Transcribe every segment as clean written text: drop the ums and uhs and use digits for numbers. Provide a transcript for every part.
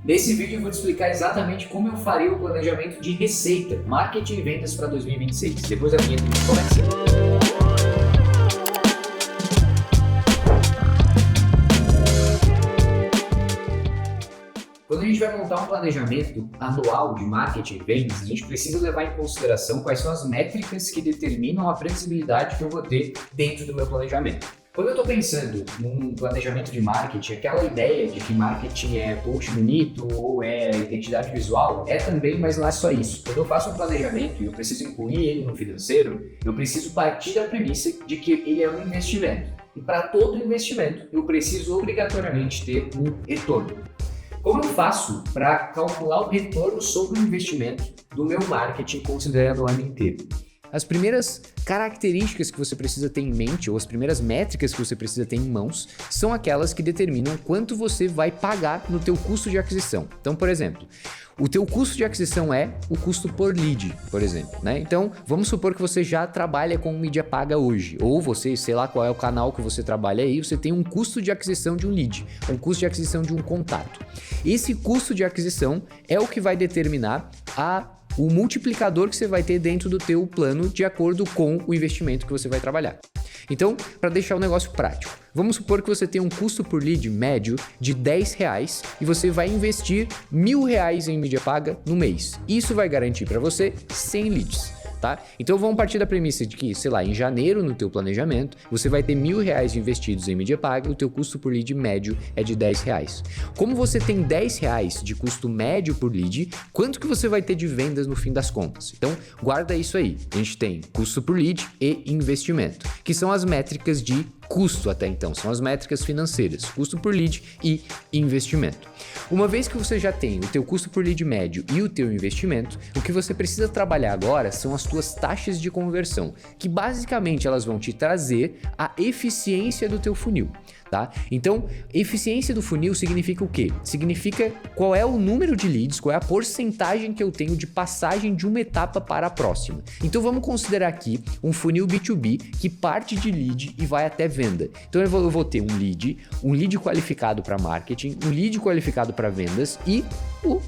Nesse vídeo eu vou te explicar exatamente como eu farei o planejamento de receita, marketing e vendas para 2026. Depois da vinheta a gente começa. Quando a gente vai montar um planejamento anual de marketing e vendas, a gente precisa levar em consideração quais são as métricas que determinam a previsibilidade que eu vou ter dentro do meu planejamento. Quando eu estou pensando num planejamento de marketing, aquela ideia de que marketing é post bonito ou é identidade visual, é também, mas não é só isso. Quando eu faço um planejamento e eu preciso incluir ele no financeiro, eu preciso partir da premissa de que ele é um investimento. E para todo investimento, eu preciso obrigatoriamente ter um retorno. Como eu faço para calcular o retorno sobre o investimento do meu marketing considerando o ano inteiro? As primeiras características que você precisa ter em mente, ou as primeiras métricas que você precisa ter em mãos, são aquelas que determinam quanto você vai pagar no teu custo de aquisição. Então, por exemplo, o teu custo de aquisição é o custo por lead, por exemplo, né? Então, vamos supor que você já trabalha com mídia paga hoje, ou você, sei lá qual é o canal que você trabalha aí, você tem um custo de aquisição de um lead, um custo de aquisição de um contato. Esse custo de aquisição é o que vai determinar o multiplicador que você vai ter dentro do teu plano de acordo com o investimento que você vai trabalhar. Então, para deixar o negócio prático, vamos supor que você tem um custo por lead médio de R$10 e você vai investir R$1.000 em mídia paga no mês. Isso vai garantir para você 100 leads. Tá? Então vamos partir da premissa de que, sei lá, em janeiro no teu planejamento, você vai ter R$1.000 investidos em mídia paga e o teu custo por lead médio é de R$10. Como você tem R$10 de custo médio por lead, quanto que você vai ter de vendas no fim das contas? Então guarda isso aí. A gente tem custo por lead e investimento, que são as métricas de custo até então, são as métricas financeiras, custo por lead e investimento. Uma vez que você já tem o teu custo por lead médio e o teu investimento, o que você precisa trabalhar agora são as tuas taxas de conversão, que basicamente elas vão te trazer a eficiência do teu funil. Tá? Então, eficiência do funil significa o quê? Significa qual é o número de leads, qual é a porcentagem que eu tenho de passagem de uma etapa para a próxima. Então, vamos considerar aqui um funil B2B que parte de lead e vai até venda. Então, eu vou ter um lead qualificado para marketing, um lead qualificado para vendas e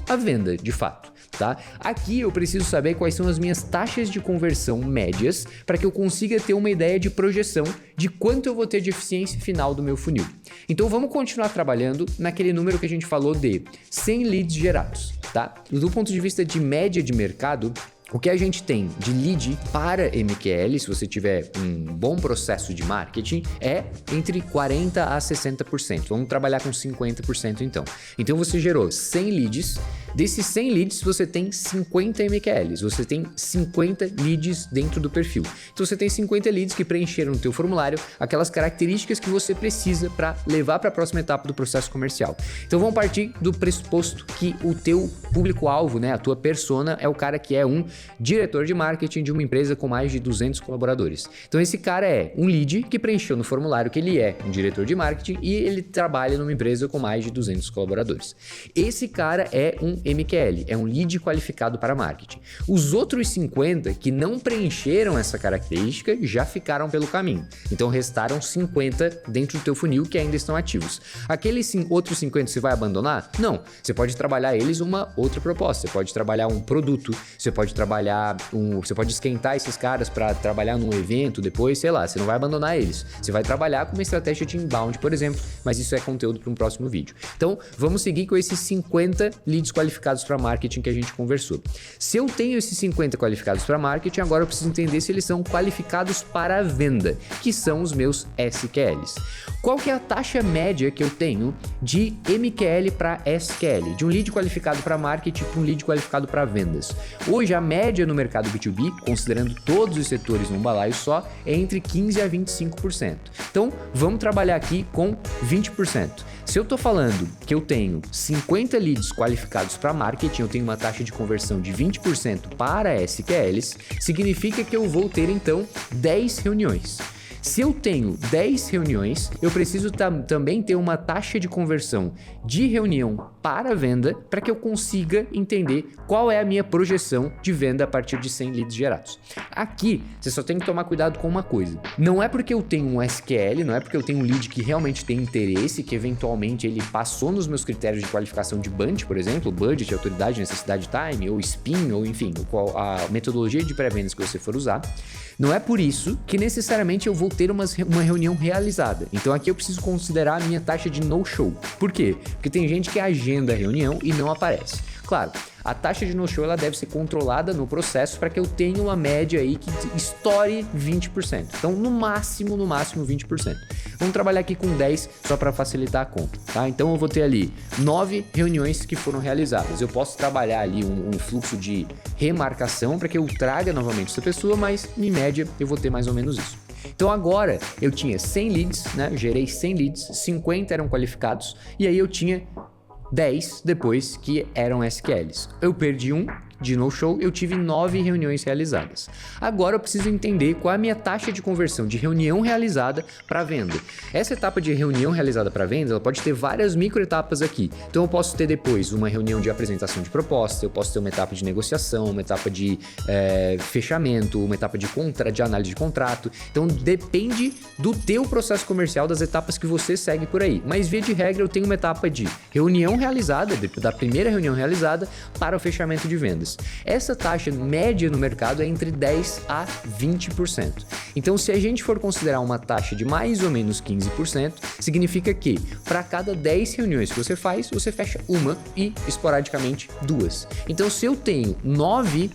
a venda, de fato. Tá? Aqui eu preciso saber quais são as minhas taxas de conversão médias para que eu consiga ter uma ideia de projeção de quanto eu vou ter de eficiência final do meu funil. Então vamos continuar trabalhando naquele número que a gente falou de 100 leads gerados. Tá? Do ponto de vista de média de mercado, o que a gente tem de lead para MQL, se você tiver um bom processo de marketing, é entre 40% a 60%. Vamos trabalhar com 50% então. Então você gerou 100 leads. Desses 100 leads, você tem 50 MQLs, você tem 50 leads dentro do perfil. Então você tem 50 leads que preencheram no teu formulário aquelas características que você precisa para levar para a próxima etapa do processo comercial. Então vamos partir do pressuposto que o teu público-alvo, né, a tua persona, é o cara que é um diretor de marketing de uma empresa com mais de 200 colaboradores. Então esse cara é um lead que preencheu no formulário que ele é um diretor de marketing e ele trabalha numa empresa com mais de 200 colaboradores. Esse cara é um MQL, é um lead qualificado para marketing. Os outros 50 que não preencheram essa característica já ficaram pelo caminho. Então restaram 50 dentro do teu funil que ainda estão ativos. Aqueles outros 50 você vai abandonar? Não. Você pode trabalhar eles uma outra proposta. Você pode trabalhar um produto, você pode esquentar esses caras para trabalhar num evento depois, sei lá, você não vai abandonar eles. Você vai trabalhar com uma estratégia de inbound, por exemplo, mas isso é conteúdo para um próximo vídeo. Então, vamos seguir com esses 50 leads qualificados para marketing que a gente conversou. Se eu tenho esses 50 qualificados para marketing, agora eu preciso entender se eles são qualificados para a venda, que são os meus SQLs. Qual que é a taxa média que eu tenho de MQL para SQL, de um lead qualificado para marketing para um lead qualificado para vendas? Hoje a média no mercado B2B, considerando todos os setores num balaio só, é entre 15% a 25%. Então vamos trabalhar aqui com 20%. Se eu estou falando que eu tenho 50 leads qualificados para marketing, eu tenho uma taxa de conversão de 20% para SQLs, significa que eu vou ter então 10 reuniões. Se eu tenho 10 reuniões, eu preciso também ter uma taxa de conversão de reunião para venda para que eu consiga entender qual é a minha projeção de venda a partir de 100 leads gerados. Aqui, você só tem que tomar cuidado com uma coisa. Não é porque eu tenho um SQL, não é porque eu tenho um lead que realmente tem interesse, que eventualmente ele passou nos meus critérios de qualificação de BUNT, por exemplo, budget, autoridade, necessidade, time, ou SPIN, ou enfim, a metodologia de pré-vendas que você for usar. Não é por isso que necessariamente eu vou ter uma reunião realizada. Então aqui eu preciso considerar a minha taxa de no-show. Por quê? Porque tem gente que agenda a reunião e não aparece. Claro, a taxa de no-show ela deve ser controlada no processo para que eu tenha uma média aí que estoure 20%. Então, no máximo 20%. Vamos trabalhar aqui com 10 só para facilitar a conta, tá? Então, eu vou ter ali 9 reuniões que foram realizadas. Eu posso trabalhar ali um fluxo de remarcação para que eu traga novamente essa pessoa, mas em média eu vou ter mais ou menos isso. Então agora eu tinha 100 leads, né? Eu gerei 100 leads, 50 eram qualificados e aí eu tinha 10 depois que eram SQLs. Eu perdi um de no-show, eu tive 9 reuniões realizadas. Agora eu preciso entender qual é a minha taxa de conversão de reunião realizada para venda. Essa etapa de reunião realizada para venda, ela pode ter várias microetapas aqui. Então eu posso ter depois uma reunião de apresentação de proposta, eu posso ter uma etapa de negociação, uma etapa de fechamento, uma etapa de análise de contrato. Então depende do teu processo comercial, das etapas que você segue por aí. Mas via de regra eu tenho uma etapa de reunião realizada, da primeira reunião realizada para o fechamento de vendas. Essa taxa média no mercado é entre 10% a 20%. Então, se a gente for considerar uma taxa de mais ou menos 15%, significa que para cada 10 reuniões que você faz, você fecha uma e esporadicamente 2. Então, se eu tenho 9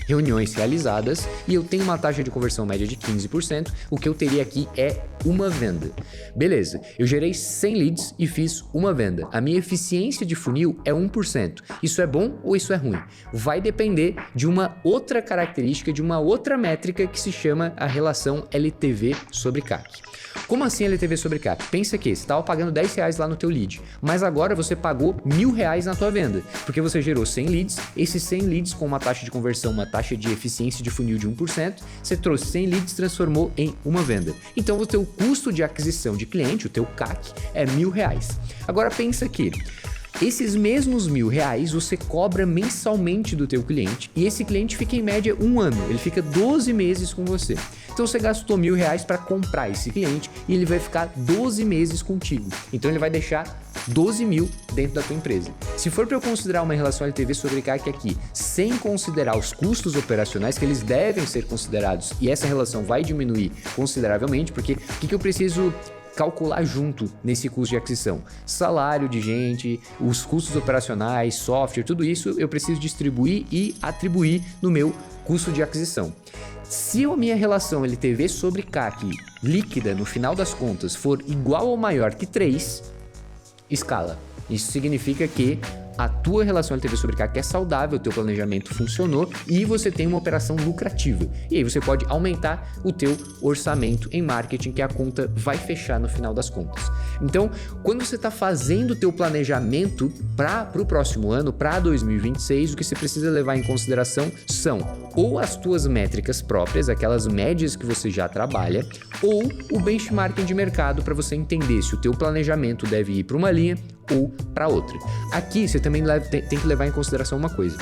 reuniões realizadas e eu tenho uma taxa de conversão média de 15%, o que eu teria aqui é uma venda. Beleza, eu gerei 100 leads e fiz uma venda. A minha eficiência de funil é 1%. Isso é bom ou isso é ruim? Vai depender de uma outra característica, de uma outra métrica que se chama a relação LTV sobre CAC. Como assim LTV sobre CAC? Pensa que você estava pagando R$10 lá no teu lead, mas agora você pagou R$1.000 na tua venda, porque você gerou 100 leads, esses 100 leads com uma taxa de conversão, uma taxa de eficiência de funil de 1%, você trouxe 100 leads e transformou em uma venda. Então o teu custo de aquisição de cliente, o teu CAC, é R$1.000. Agora pensa que esses mesmos R$1.000 você cobra mensalmente do teu cliente e esse cliente fica em média 1 ano, ele fica 12 meses com você. Então você gastou R$1.000 para comprar esse cliente e ele vai ficar 12 meses contigo. Então ele vai deixar 12 mil dentro da tua empresa. Se for para eu considerar uma relação LTV sobre CAC aqui, sem considerar os custos operacionais, que eles devem ser considerados, e essa relação vai diminuir consideravelmente, porque o que eu preciso calcular junto nesse custo de aquisição? Salário de gente, os custos operacionais, software, tudo isso eu preciso distribuir e atribuir no meu custo de aquisição. Se a minha relação LTV sobre CAC líquida, no final das contas, for igual ou maior que 3, escala. Isso significa que a tua relação LTV sobre CAC é saudável, o teu planejamento funcionou e você tem uma operação lucrativa. E aí você pode aumentar o teu orçamento em marketing, que a conta vai fechar no final das contas. Então, quando você está fazendo o teu planejamento para o próximo ano, para 2026, o que você precisa levar em consideração são ou as tuas métricas próprias, aquelas médias que você já trabalha, ou o benchmarking de mercado para você entender se o teu planejamento deve ir para uma linha ou para outra. Aqui você também tem que levar em consideração uma coisa.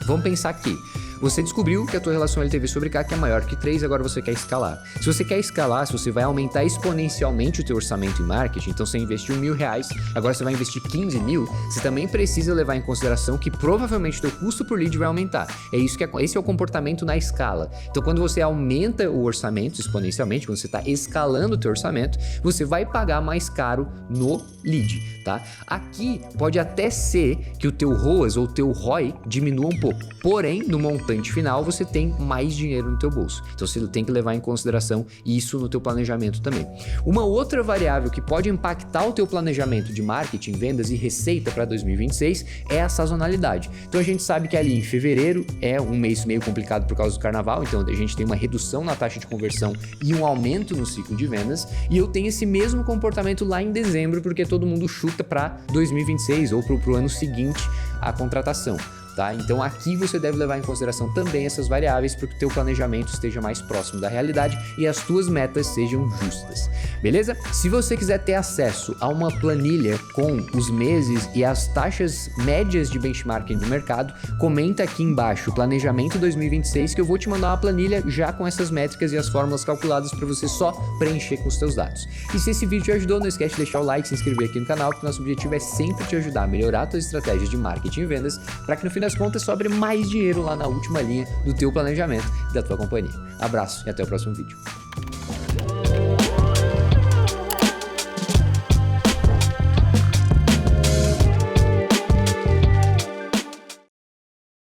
Vamos pensar que você descobriu que a tua relação LTV sobre CAC é maior que 3, agora você quer escalar. Se você quer escalar, se você vai aumentar exponencialmente o teu orçamento em marketing, então você investiu R$1.000, agora você vai investir 15 mil, você também precisa levar em consideração que provavelmente o teu custo por lead vai aumentar. Esse é o comportamento na escala. Então quando você aumenta o orçamento exponencialmente, quando você está escalando o teu orçamento, você vai pagar mais caro no lead, tá? Aqui pode até ser que o teu ROAS ou o teu ROI diminua um pouco, porém no montante final você tem mais dinheiro no teu bolso. Então você tem que levar em consideração isso no teu planejamento também. Uma outra variável que pode impactar o teu planejamento de marketing, vendas e receita para 2026 é a sazonalidade. Então a gente sabe que ali em fevereiro é um mês meio complicado por causa do carnaval, então a gente tem uma redução na taxa de conversão e um aumento no ciclo de vendas, e eu tenho esse mesmo comportamento lá em dezembro, porque todo mundo chuta para 2026 ou para o ano seguinte a contratação. tá? Então aqui você deve levar em consideração também essas variáveis para que o teu planejamento esteja mais próximo da realidade e as tuas metas sejam justas, beleza? Se você quiser ter acesso a uma planilha com os meses e as taxas médias de benchmarking do mercado, comenta aqui embaixo planejamento 2026 que eu vou te mandar uma planilha já com essas métricas e as fórmulas calculadas para você só preencher com os teus dados. E se esse vídeo te ajudou, não esquece de deixar o like, se inscrever aqui no canal, porque nosso objetivo é sempre te ajudar a melhorar as tuas estratégias de marketing e vendas para que no fim das contas sobre mais dinheiro lá na última linha do teu planejamento e da tua companhia. Abraço e até o próximo vídeo.